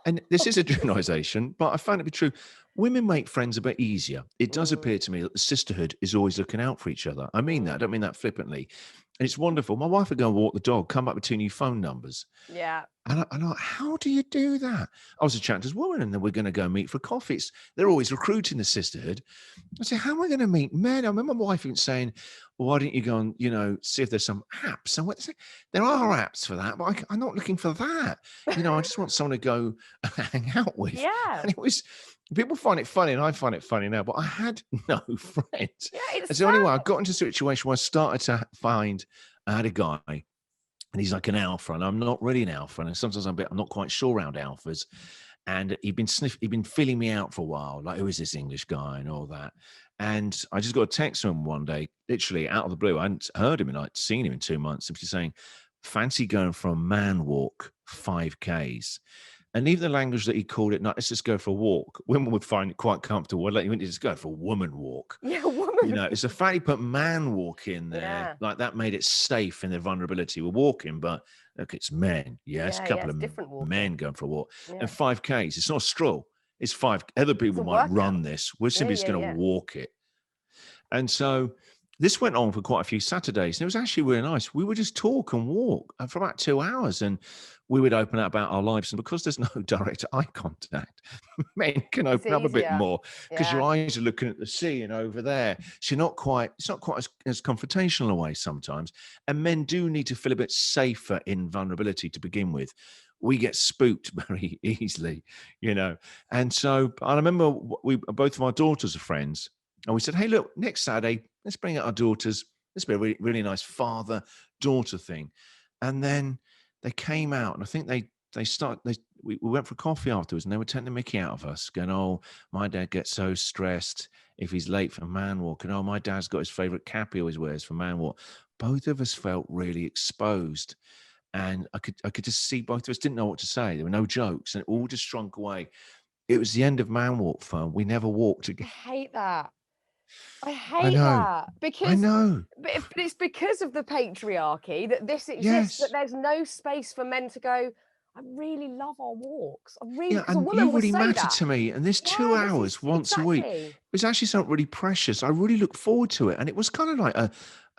and this is a generalization, but I found it to be true. Women make friends a bit easier. It does Mm, appear to me that the sisterhood is always looking out for each other. I mean that. I mm. don't mean that flippantly. And it's wonderful. My wife would go and walk the dog, come back with 2 new phone numbers. Yeah. And I'm like, how do you do that? I was a chatting to this woman, and then we're going to go meet for coffee. They're always recruiting the sisterhood. I said, how am I going to meet men? I remember my wife even saying, well, why don't you go and, see if there's some apps? And there are apps for that, but I'm not looking for that. I just want someone to go hang out with. Yeah. And people find it funny, and I find it funny now, but I had no friends. Yeah, it's And so anyway, I sad. got into a situation where I started to find, I had a guy, and he's like an alpha, and I'm not really an alpha, and sometimes I'm not quite sure around alphas. And he'd been feeling me out for a while, like, who is this English guy and all that. And I just got a text from him one day, literally out of the blue. I hadn't heard him and I'd seen him in 2 months, simply saying, fancy going for a man walk 5Ks. And even the language that he called it, not let's just go for a walk. Women would find it quite comfortable. Like, you wouldn't just go for a woman walk. Yeah, woman. It's the fact he put man walk in there, Yeah. like that made it safe in their vulnerability. We're walking, but look, it's men. Yeah, it's a Yeah, yeah, couple it's of different walking. men going for a walk. And Yeah. 5Ks, it's not a stroll. It's five. Other It's people a might workout. run this. We're Yeah, simply just yeah, going to yeah. walk it. And so this went on for quite a few Saturdays, and it was actually really nice. We would just talk and walk for about 2 hours, and we would open up about our lives. And because there's no direct eye contact, men can It's open up a bit easier. more because your Yeah. eyes are looking at the sea and over there. So it's not quite as confrontational a way sometimes. And men do need to feel a bit safer in vulnerability to begin with. We get spooked very easily, you know. And so I remember we both of our daughters are friends, and we said, "Hey, look, next Saturday, let's bring out our daughters. This will be a really, really nice father-daughter thing." And then they came out, and I think we went for coffee afterwards, and they were taking the mickey out of us, going, "Oh, my dad gets so stressed if he's late for man walk, and oh, my dad's got his favorite cap he always wears for man walk." Both of us felt really exposed, and I could just see both of us didn't know what to say. There were no jokes, and it all just shrunk away. It was the end of man walk fun. We never walked I again. hate that. I I hate know. that I because know. but it's because of the patriarchy that this exists, that Yes. there's no space for men to go, "I really love our walks. I really," Yeah, because a and you woman would really say matter that. to me. And this Yeah, two this is hours once a week, exactly. it was actually something really precious. I really look forward to it. And it was kind of like a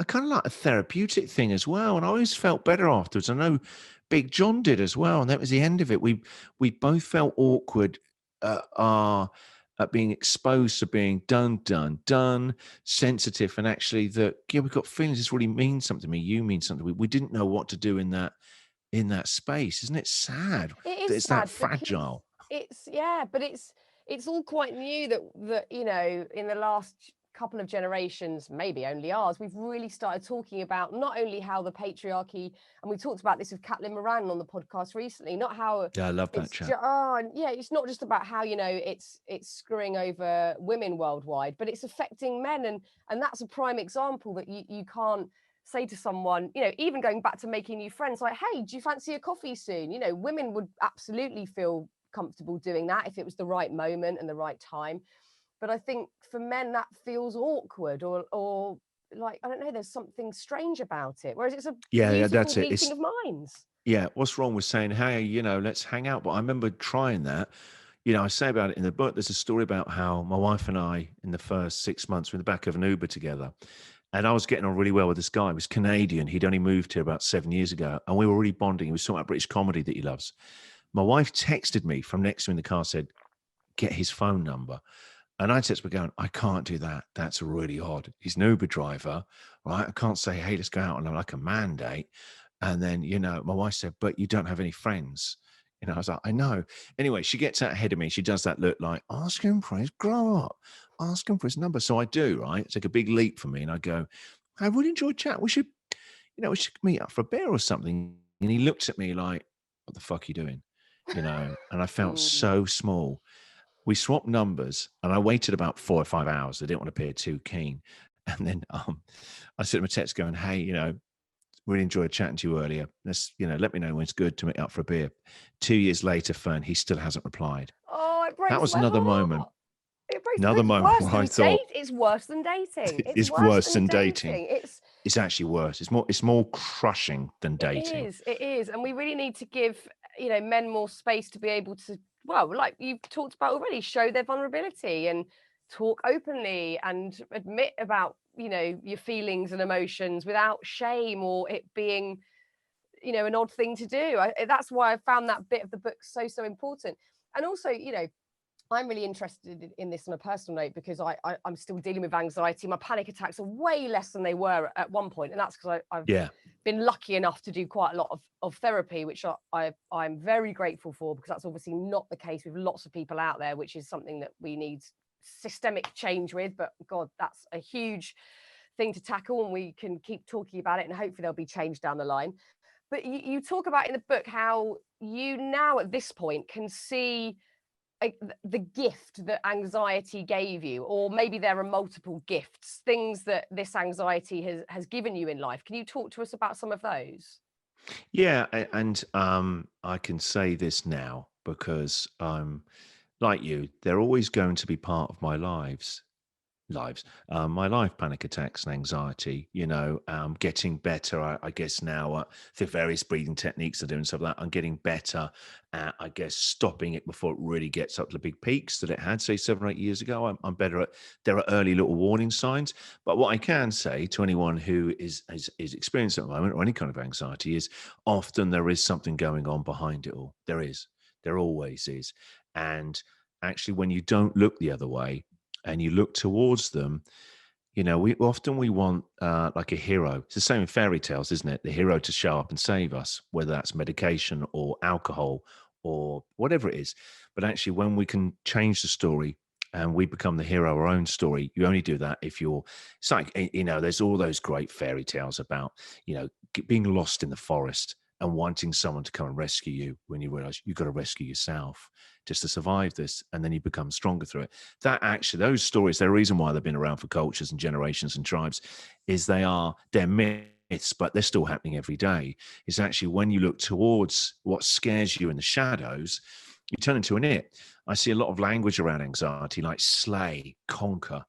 kind of like a therapeutic thing as well. And I always felt better afterwards. I know Big John did as well. And that was the end of it. We both felt awkward at being exposed to being done, sensitive, and actually that, yeah, we've got feelings. This really means something to me. You mean something to me. We didn't know what to do in that space. Isn't it sad It that is it's that sad because fragile? it's yeah, but it's all quite new that in the last couple of generations, maybe only ours, we've really started talking about not only how the patriarchy, and we talked about this with Caitlin Moran on the podcast recently, not how Yeah, I love that it's chat. and yeah, it's not just about how it's screwing over women worldwide, but it's affecting men, and that's a prime example that you can't say to someone, even going back to making new friends, like, "Hey, do you fancy a coffee soon?" Women would absolutely feel comfortable doing that if it was the right moment and the right time. But I think for men that feels awkward, or like, I don't know, there's something strange about it. Whereas it's a Yeah, yeah, beautiful that's it. meeting of minds. Yeah, what's wrong with saying, "Hey, let's hang out?" But I remember trying that. I say about it in the book. There's a story about how my wife and I, in the first 6 months, were in the back of an Uber together. And I was getting on really well with this guy. He was Canadian. He'd only moved here about 7 years ago. And we were really bonding. He was talking about British comedy that he loves. My wife texted me from next to me in the car, said, "Get his phone number." And I texted her going, "I can't do that. That's really odd. He's an Uber driver, right? I can't say, hey, let's go out on like a mandate." And then, my wife said, "But you don't have any friends." I was like, "I know." Anyway, she gets out ahead of me. She does that look like, "Ask him for his, grow up, ask him for his number." So I do, right? It's like a big leap for me. And I go, "I really enjoyed chat. We should meet up for a beer or something." And he looks at me like, "What the fuck are you doing?" And I felt Mm. so small. We swapped numbers, and I waited about 4 or 5 hours. I didn't want to appear too keen. And then I sent him a text going, "Hey, really enjoyed chatting to you earlier. Let me know when it's good to meet up for a beer." 2 years later, Fern, he still hasn't replied. Oh, it That breaks was my heart. It breaks, but another it's moment worse where I than thought, it's worse than dating. It's it's worse worse than than dating. dating. It's actually worse. It's more crushing than dating. It is, and we really need to give, men more space to be able to, well, like you've talked about already, show their vulnerability and talk openly and admit about, your feelings and emotions without shame or it being, an odd thing to do. That's why I found that bit of the book so important. And also, I'm really interested in this on a personal note because I'm still dealing with anxiety. My panic attacks are way less than they were at one point, and that's because I've Yeah. been lucky enough to do quite a lot of therapy, which I'm very grateful for, because that's obviously not the case with lots of people out there, which is something that we need systemic change with. But God, that's a huge thing to tackle, and we can keep talking about it, and hopefully there'll be change down the line. But you talk about in the book how you now at this point can see, like, the gift that anxiety gave you, or maybe there are multiple gifts, things that this anxiety has given you in life. Can you talk to us about some of those? Yeah, and I can say this now because like you, they're always going to be part of my lives. lives, my life, panic attacks and anxiety, getting better. I guess now the various breathing techniques are doing stuff like that. I'm getting better at, I guess, stopping it before it really gets up to the big peaks that it had, say, 7 or 8 years ago. I'm better at, there are early little warning signs. But what I can say to anyone who is experiencing at the moment or any kind of anxiety is often there is something going on behind it all. There is. There always is. And actually, when you don't look the other way, and you look towards them, we want like a hero. It's the same in fairy tales, isn't it? The hero to show up and save us, whether that's medication or alcohol or whatever it is. But actually, when we can change the story and we become the hero of our own story, you only do that if you're, it's like, there's all those great fairy tales about, being lost in the forest and wanting someone to come and rescue you when you realize you've got to rescue yourself just to survive this. And then you become stronger through it. That actually, those stories, the reason why they've been around for cultures and generations and tribes is they're myths, but they're still happening every day. It's actually when you look towards what scares you in the shadows, you turn into an it. I see a lot of language around anxiety, like slay, conquer.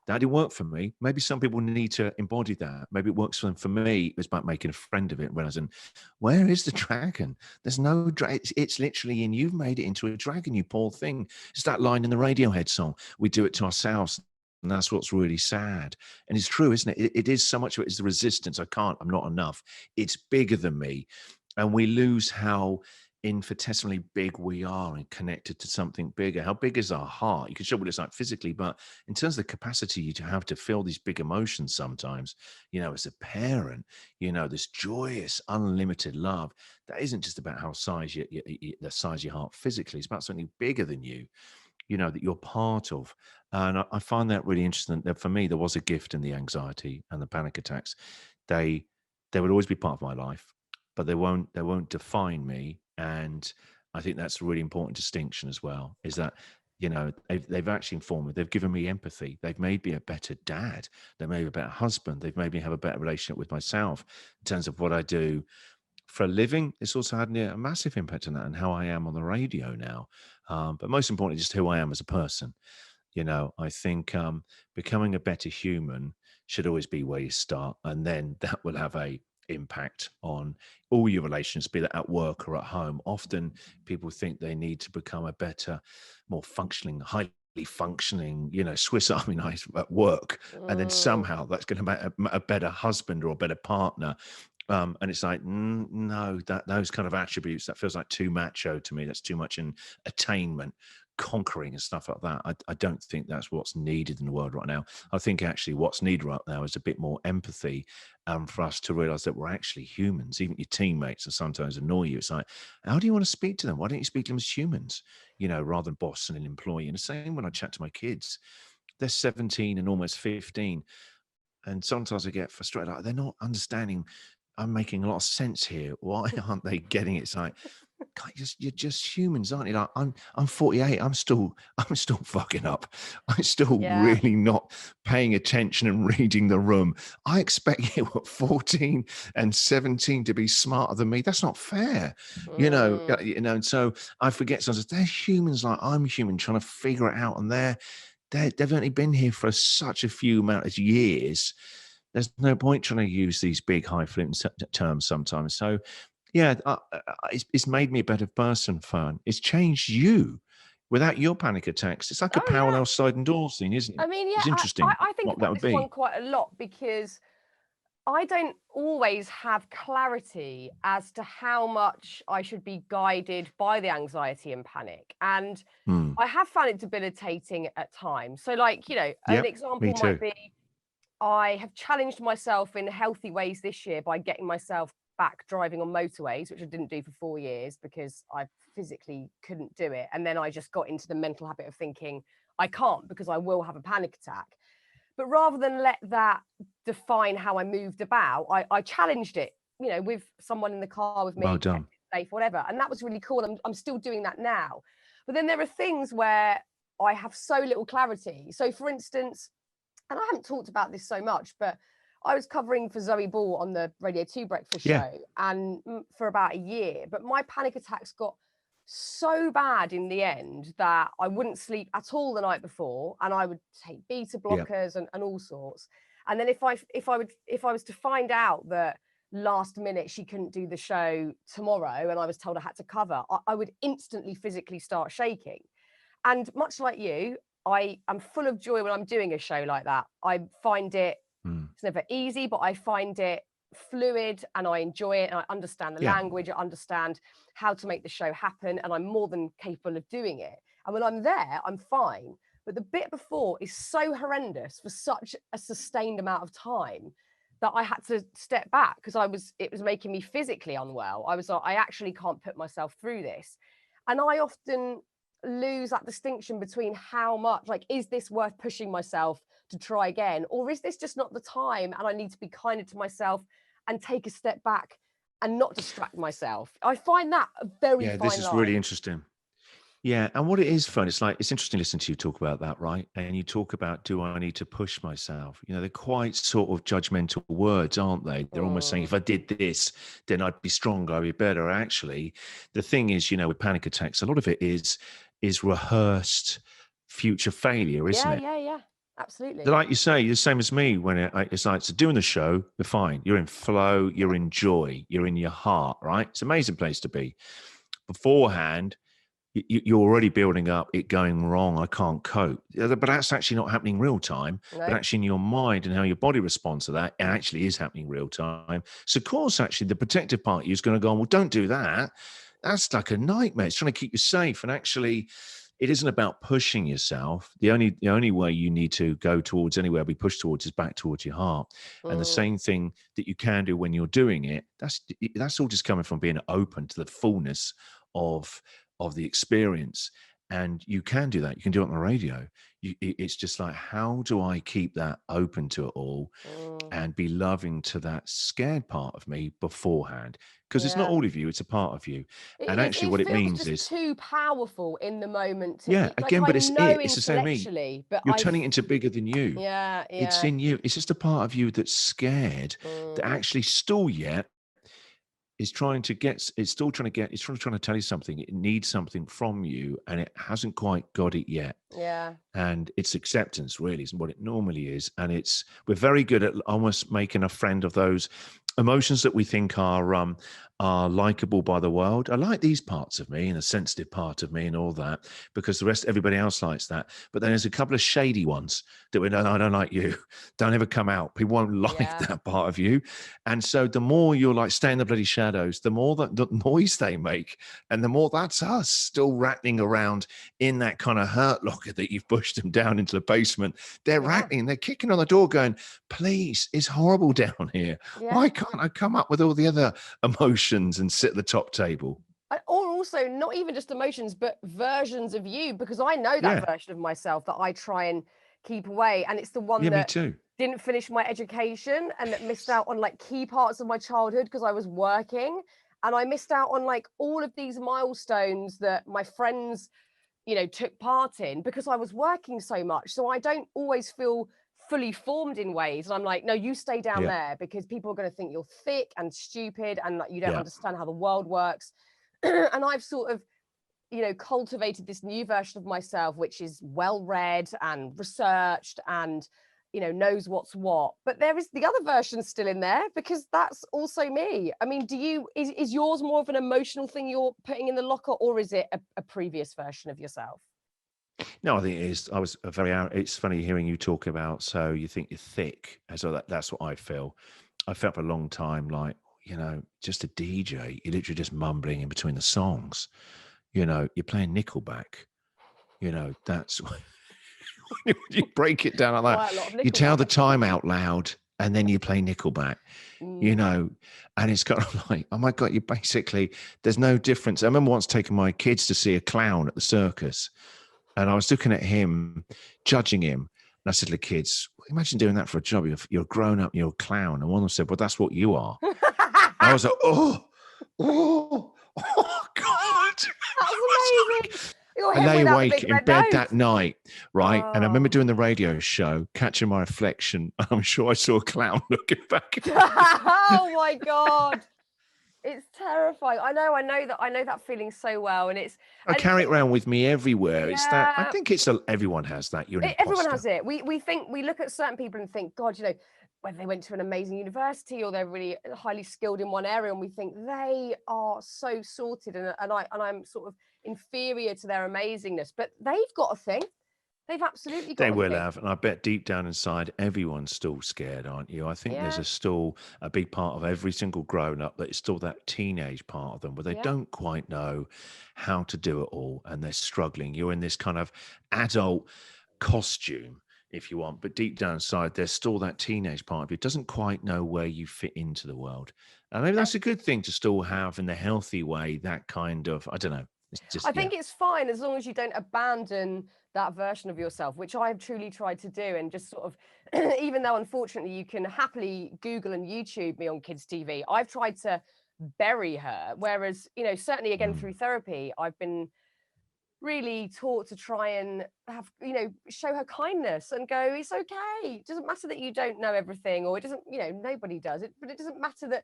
That didn't work for me. Maybe some people need to embody that. Maybe it works for them. For me, it was about making a friend of it, realizing, where is the dragon? There's no dragon. It's literally in. You've made it into a dragon, you poor thing. It's that line in the Radiohead song. We do it to ourselves. And that's what's really sad. And it's true, isn't it? It is so much of it is the resistance. I'm not enough. It's bigger than me. And we lose how infinitesimally big we are and connected to something bigger. How big is our heart? You can show what it's like physically, but in terms of the capacity you to have to feel these big emotions sometimes, as a parent, this joyous, unlimited love, that isn't just about how the size of your heart physically. It's about something bigger than you, that you're part of. And I find that really interesting. That for me, there was a gift in the anxiety and the panic attacks. They would always be part of my life, but they won't define me. And I think that's a really important distinction as well, is that, they've actually informed me, they've given me empathy, they've made me a better dad, they've made me a better husband, they've made me have a better relationship with myself in terms of what I do for a living. It's also had a massive impact on that and how I am on the radio now. But most importantly, just who I am as a person. I think becoming a better human should always be where you start, and then that will have a impact on all your relations, be that at work or at home. Often people think they need to become a better, more functioning, highly functioning, Swiss Army knife at work, and then Mm, somehow that's going to make a better husband or a better partner. And it's like, no, that those kind of attributes, that feels like too macho to me. That's too much in attainment, conquering and stuff like that. I don't think that's what's needed in the world right now. I think actually what's needed right now is a bit more empathy, for us to realize that we're actually humans. Even your teammates are sometimes annoy you. It's like, how do you want to speak to them? Why don't you speak to them as humans, rather than boss and an employee? And the same when I chat to my kids, they're 17 and almost 15. And sometimes I get frustrated, like they're not understanding I'm making a lot of sense here. Why aren't they getting it? It's like, God, you're just humans, aren't you? Like I'm 48. I'm still fucking up. I'm still yeah. really not paying attention and reading the room. I expect you at 14 and 17 to be smarter than me. That's not fair. Mm. And so I forget sometimes they're humans like I'm human trying to figure it out. And they've only been here for such a few amount of years. There's no point trying to use these big highfalutin terms sometimes. So yeah, it's made me a better person, Fearne. It's changed you. Without your panic attacks, it's like a Oh yeah. parallel sliding doors thing, isn't it? I mean, yeah, It's I, I interesting I think what that about would this one be. quite a lot because I don't always have clarity as to how much I should be guided by the anxiety and panic. And Hmm. I have found it debilitating at times. So, like, an Yep, me example might too. be I have challenged myself in healthy ways this year by getting myself back driving on motorways, which I didn't do for 4 years because I physically couldn't do it. And then I just got into the mental habit of thinking I can't because I will have a panic attack. But rather than let that define how I moved about, I challenged it, with someone in the car with Well me, kept done. it safe, whatever. And that was really cool. I'm still doing that now. But then there are things where I have so little clarity. So, for instance, and I haven't talked about this so much, but I was covering for Zoe Ball on the Radio 2 breakfast Yeah. show and for about a year. But my panic attacks got so bad in the end that I wouldn't sleep at all the night before, and I would take beta Yeah. blockers and all sorts. And then if I was to find out that last minute she couldn't do the show tomorrow and I was told I had to cover, I would instantly physically start shaking. And much like you, I am full of joy when I'm doing a show like that. I find it, Mm. it's never easy, but I find it fluid and I enjoy it and I understand the Yeah. language, I understand how to make the show happen, and I'm more than capable of doing it. And when I'm there, I'm fine. But the bit before is so horrendous for such a sustained amount of time that I had to step back because it was making me physically unwell. I was like, I actually can't put myself through this. And I often lose that distinction between how much, like, is this worth pushing myself to try again? Or is this just not the time and I need to be kinder to myself and take a step back and not distract myself? I find that a very Yeah, this fine is really line. interesting. Yeah, and what it is fun, it's like it's interesting listening to you talk about that, right? And you talk about, do I need to push myself? You know, they're quite sort of judgmental words, aren't they? They're almost saying, Mm. if I did this, then I'd be stronger, I'd be better. Actually, the thing is, you know, with panic attacks, a lot of it is rehearsed future failure, isn't Yeah, it? yeah, yeah. Absolutely. Like you say, you're the same as me when it's like, so doing the show, you're fine. You're in flow, you're in joy, you're in your heart, right? It's an amazing place to be. Beforehand, you're already building up it going wrong. I can't cope. But that's actually not happening real time. But No. actually, in your mind and how your body responds to that, it actually is happening real time. So, of course, actually, the protective part of you is going to go on, well, don't do that. That's like a nightmare. It's trying to keep you safe. And actually, it isn't about pushing yourself. The only way you need to go towards anywhere we push towards is back towards your heart. And the Mm. same thing that you can do when you're doing it, that's all just coming from being open to the fullness of the experience. And you can do that. You can do it on the radio. It's just like, how do I keep that open to it all Mm. and be loving to that scared part of me beforehand? Because it's not Yeah. all of you, it's a part of you. And actually, It what it feels means just is, too powerful in the moment to yeah, like again, I but know it's the same me. intellectually, but You're turning it into bigger than you. yeah, It's yeah. in you. It's just a part of you that's scared, that Mm. actually still yet is trying to get, it's still trying to get, it's trying to tell you something. It needs something from you and it hasn't quite got it yet. Yeah. And it's acceptance really is what it normally is. And we're very good at almost making a friend of those emotions that we think are likable by the world. I like these parts of me and the sensitive part of me and all that, because everybody else likes that. But then there's a couple of shady ones that we don't, I don't like you. Don't ever come out. People won't like Yeah. that part of you. And so the more you're like, stay in the bloody shadows, the more that the noise they make, and the more that's us still rattling around in that kind of hurt locker that you've pushed them down into the basement. They're Yeah. rattling, they're kicking on the door going, please, it's horrible down here. Yeah. Why can't I come up with all the other emotions and sit at the top table? Or also not even just emotions, but versions of you, because I know that Yeah. version of myself that I try and keep away. And it's the one Yeah, me that too. didn't finish my education and that missed out on like key parts of my childhood because I was working. And I missed out on like all of these milestones that my friends, you know, took part in because I was working so much. So I don't always feel fully formed in ways. And I'm like, no, you stay down Yeah. there because people are going to think you're thick and stupid and like you don't Yeah. understand how the world works. And I've sort of, you know, cultivated this new version of myself, which is well read and researched and, you know, knows what's what. But there is the other version still in there because that's also me. I mean, is yours more of an emotional thing you're putting in the locker, or is it a previous version of yourself? No, I think it is. I was a very, it's funny hearing you talk about, so you think you're thick. And so that's what I feel. I felt for a long time like, you know, just a DJ, you're literally just mumbling in between the songs. You know, you're playing Nickelback. You know, that's when you break it down like that. Quite a lot of You tell the Nickelback. time out loud and then you play Nickelback, you Mm. know, and it's kind of like, oh my God, you basically, there's no difference. I remember once taking my kids to see a clown at the circus and I was looking at him, judging him. And I said to the kids, imagine doing that for a job. You're grown up, you're a clown. And one of them said, well, that's what you are. And I was like, oh God. That's I was amazing. like, You're I him lay without the awake big in red bed nose. that night, right? And I remember Oh. doing the radio show, catching my reflection. I'm sure I saw a clown looking back at me. Oh my God. It's terrifying. I know that feeling so well, and it's I and carry it around with me everywhere. It's that I yeah. think it's a, everyone has that. You're an Everyone imposter. has it. We think we look at certain people and think, God, you know, whether they went to an amazing university or they're really highly skilled in one area, and we think they are so sorted, and I'm sort of inferior to their amazingness. But they've got a thing. They've absolutely They got a will thing. have, and I bet deep down inside, everyone's still scared, aren't you? I think there's Yeah, a still a big part of every single grown up that is still that teenage part of them where they yeah. don't quite know how to do it all and they're struggling. You're in this kind of adult costume, if you want, but deep down inside, there's still that teenage part of you doesn't quite know where you fit into the world. And maybe Yeah. that's a good thing to still have in the healthy way, that kind of, I don't know. It's I just, yeah. think it's fine as long as you don't abandon that version of yourself, which I've truly tried to do. And just sort of, even though unfortunately you can happily Google and YouTube me on kids' TV, I've tried to bury her. Whereas, you know, certainly again Mm. through therapy, I've been really taught to try and have, you know, show her kindness and go, it's okay. It doesn't matter that you don't know everything, or it doesn't, you know, nobody does it, but it doesn't matter that,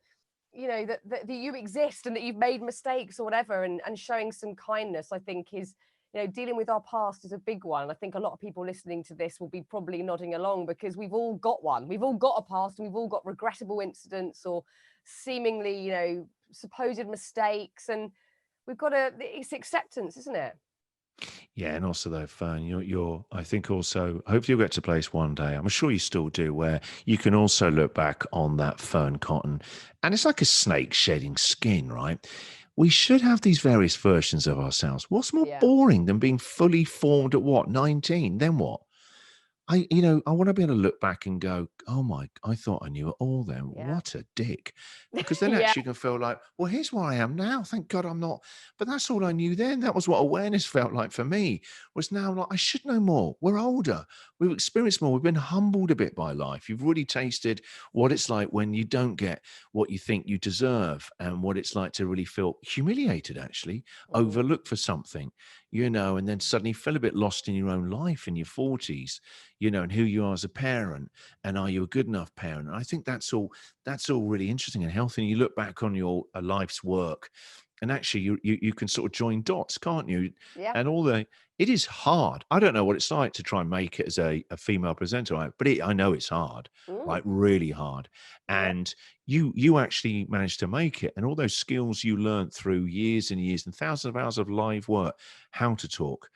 you know, that you exist and that you've made mistakes or whatever. And showing some kindness, I think, is, you know, dealing with our past is a big one. And I think a lot of people listening to this will be probably nodding along, because we've all got one. We've all got a past, and we've all got regrettable incidents or seemingly, you know, supposed mistakes. And we've got to, it's acceptance, isn't it? Yeah, and also though, Fern, you're. I think also, hopefully you'll get to a place one day. I'm sure you still do, where you can also look back on that Fern Cotton, and it's like a snake shedding skin, right? We should have these various versions of ourselves. What's more Yeah. boring than being fully formed at what 19? Then what? I want to be able to look back and go, oh my, I thought I knew it all then. Yeah. What a dick. Because then Yeah. actually you can feel like, well, here's where I am now. Thank God I'm not. But that's all I knew then. That was what awareness felt like for me. Was now like, I should know more. We're older. We've experienced more. We've been humbled a bit by life. You've really tasted what it's like when you don't get what you think you deserve, and what it's like to really feel humiliated, actually, Mm, overlooked for something, and then suddenly feel a bit lost in your own life in your 40s, and who you are as a parent, and are you a good enough parent? And I think that's all really interesting and healthy. And you look back on your life's work, and actually you can sort of join dots, can't you? yeah. And it is hard. I don't know what it's like to try and make it as a female presenter, right? But I know it's hard, Mm, right? Really hard. yeah. And you actually managed to make it, and all those skills you learned through years and years and thousands of hours of live work, how to talk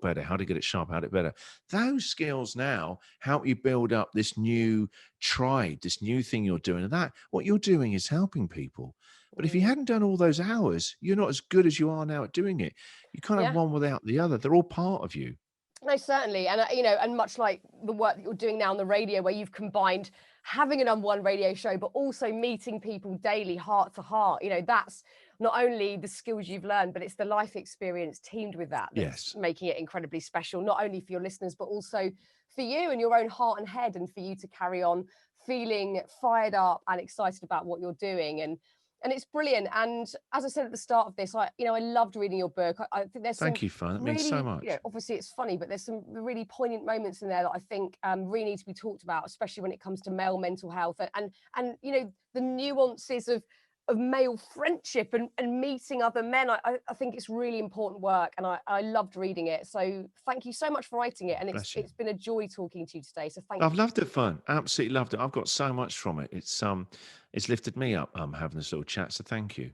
better, how to get it sharp, how to better. Those skills now help you build up this new tribe, this new thing you're doing. And that what you're doing is helping people. But if you Mm, hadn't done all those hours, you're not as good as you are now at doing it. You can't have yeah. one without the other. They're all part of you. No, certainly. And, you know, and much like the work that you're doing now on the radio, where you've combined having a number one radio show, but also meeting people daily, heart to heart, you know, that's not only the skills you've learned, but it's the life experience teamed with that that's Yes. making it incredibly special, not only for your listeners, but also for you and your own heart and head, and for you to carry on feeling fired up and excited about what you're doing. And it's brilliant. And as I said at the start of this, I loved reading your book. I think there's some Thank you, Fun. That means so really, you know, much. obviously it's funny, but there's some really poignant moments in there that I think really need to be talked about, especially when it comes to male mental health, and you know, the nuances of male friendship and meeting other men. I think it's really important work, and I loved reading it. So thank you so much for writing it, and it's Bless you. it's been a joy talking to you today. So thank I've you. loved it, Fun. Absolutely loved it. I've got so much from it. It's lifted me up having this little chat. So thank you.